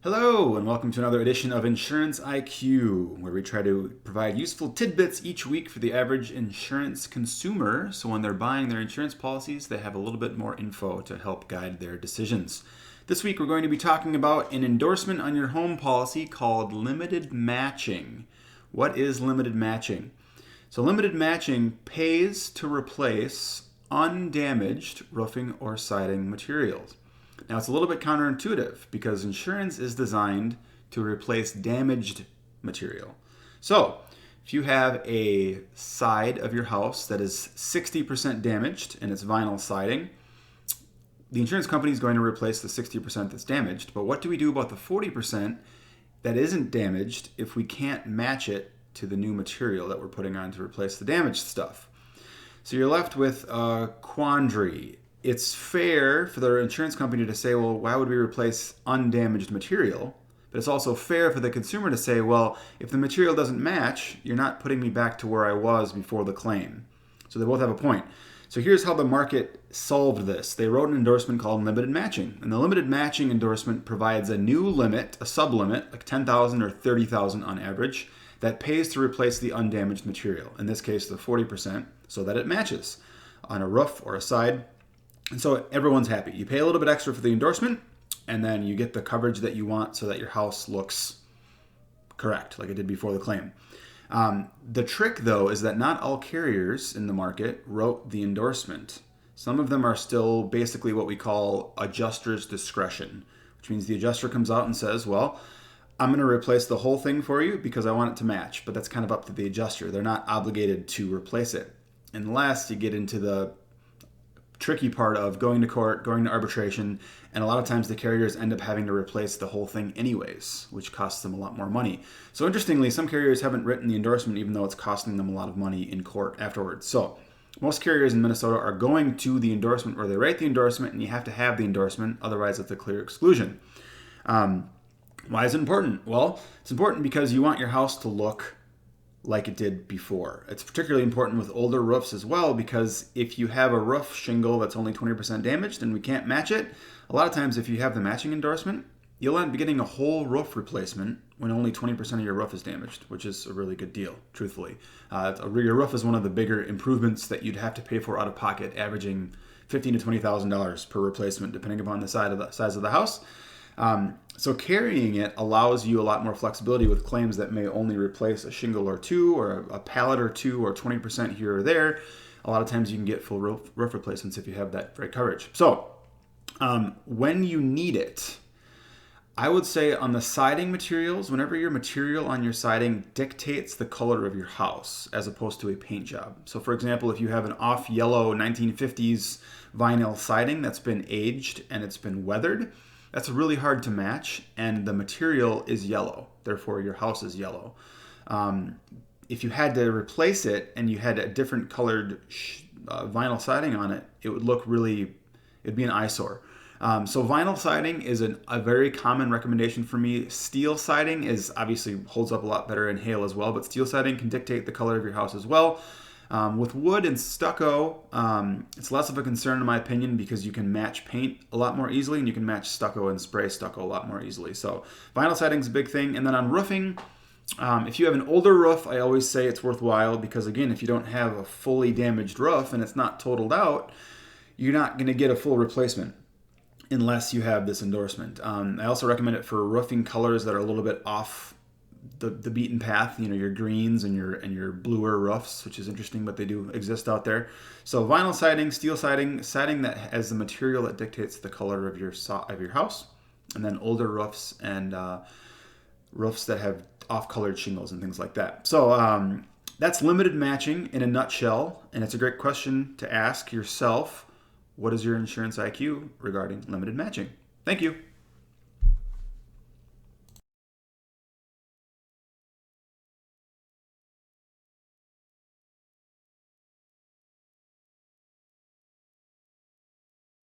Hello, and welcome to another edition of Insurance IQ, where we try to provide useful tidbits each week for the average insurance consumer, so when they're buying their insurance policies, they have a little bit more info to help guide their decisions. This week, we're going to be talking about an endorsement on your home policy called limited matching. What is limited matching? So limited matching pays to replace undamaged roofing or siding materials. Now, it's a little bit counterintuitive because insurance is designed to replace damaged material. So, if you have a side of your house that is 60% damaged and it's vinyl siding, the insurance company is going to replace the 60% that's damaged. But what do we do about the 40% that isn't damaged if we can't match it to the new material that we're putting on to replace the damaged stuff? So you're left with a quandary. It's fair for the insurance company to say, well, why would we replace undamaged material? But it's also fair for the consumer to say, well, if the material doesn't match, you're not putting me back to where I was before the claim. So they both have a point. So here's how the market solved this. They wrote an endorsement called limited matching. And the limited matching endorsement provides a new limit, a sublimit, like $10,000 or $30,000 on average, that pays to replace the undamaged material. In this case, the 40%, so that it matches on a roof or a side. And so everyone's happy. You pay a little bit extra for the endorsement, and then you get the coverage that you want so that your house looks correct, like it did before the claim. The trick, though, is that not all carriers in the market wrote the endorsement. Some of them are still basically what we call adjuster's discretion, which means the adjuster comes out and says, well, I'm going to replace the whole thing for you because I want it to match. But that's kind of up to the adjuster. They're not obligated to replace it unless you get into the tricky part of going to court, going to arbitration, and a lot of times the carriers end up having to replace the whole thing anyways, which costs them a lot more money. So interestingly, some carriers haven't written the endorsement even though it's costing them a lot of money in court afterwards. So most carriers in Minnesota are going to the endorsement where they write the endorsement, and you have to have the endorsement, otherwise it's a clear exclusion. Why is it important? Well, it's important because you want your house to look like it did before. It's particularly important with older roofs as well, because if you have a roof shingle that's only 20% damaged and we can't match it, a lot of times if you have the matching endorsement, you'll end up getting a whole roof replacement when only 20% of your roof is damaged, which is a really good deal, truthfully. Your roof is one of the bigger improvements that you'd have to pay for out of pocket, averaging $15,000 to $20,000 per replacement, depending upon the size of the house. So carrying it allows you a lot more flexibility with claims that may only replace a shingle or two, or a pallet or two, or 20% here or there. A lot of times you can get full roof replacements if you have that great coverage. So when you need it, I would say on the siding materials, whenever your material on your siding dictates the color of your house as opposed to a paint job. So for example, if you have an off yellow 1950s vinyl siding that's been aged and it's been weathered, that's really hard to match, and the material is yellow. Therefore, your house is yellow. If you had to replace it and you had a different colored vinyl siding on it, it would look it'd be an eyesore. So vinyl siding is a very common recommendation for me. Steel siding obviously holds up a lot better in hail as well, but steel siding can dictate the color of your house as well. With wood and stucco, it's less of a concern in my opinion because you can match paint a lot more easily, and you can match stucco and spray stucco a lot more easily. So vinyl siding is a big thing. And then on roofing, if you have an older roof, I always say it's worthwhile because, again, if you don't have a fully damaged roof and it's not totaled out, you're not going to get a full replacement unless you have this endorsement. I also recommend it for roofing colors that are a little bit off the beaten path, your greens and your bluer roofs, which is interesting, but they do exist out there. So vinyl siding, steel siding, siding that has the material that dictates the color of your house, and then older roofs and roofs that have off-colored shingles and things like that. So that's limited matching in a nutshell, and it's a great question to ask yourself. What is your insurance IQ regarding limited matching? Thank you.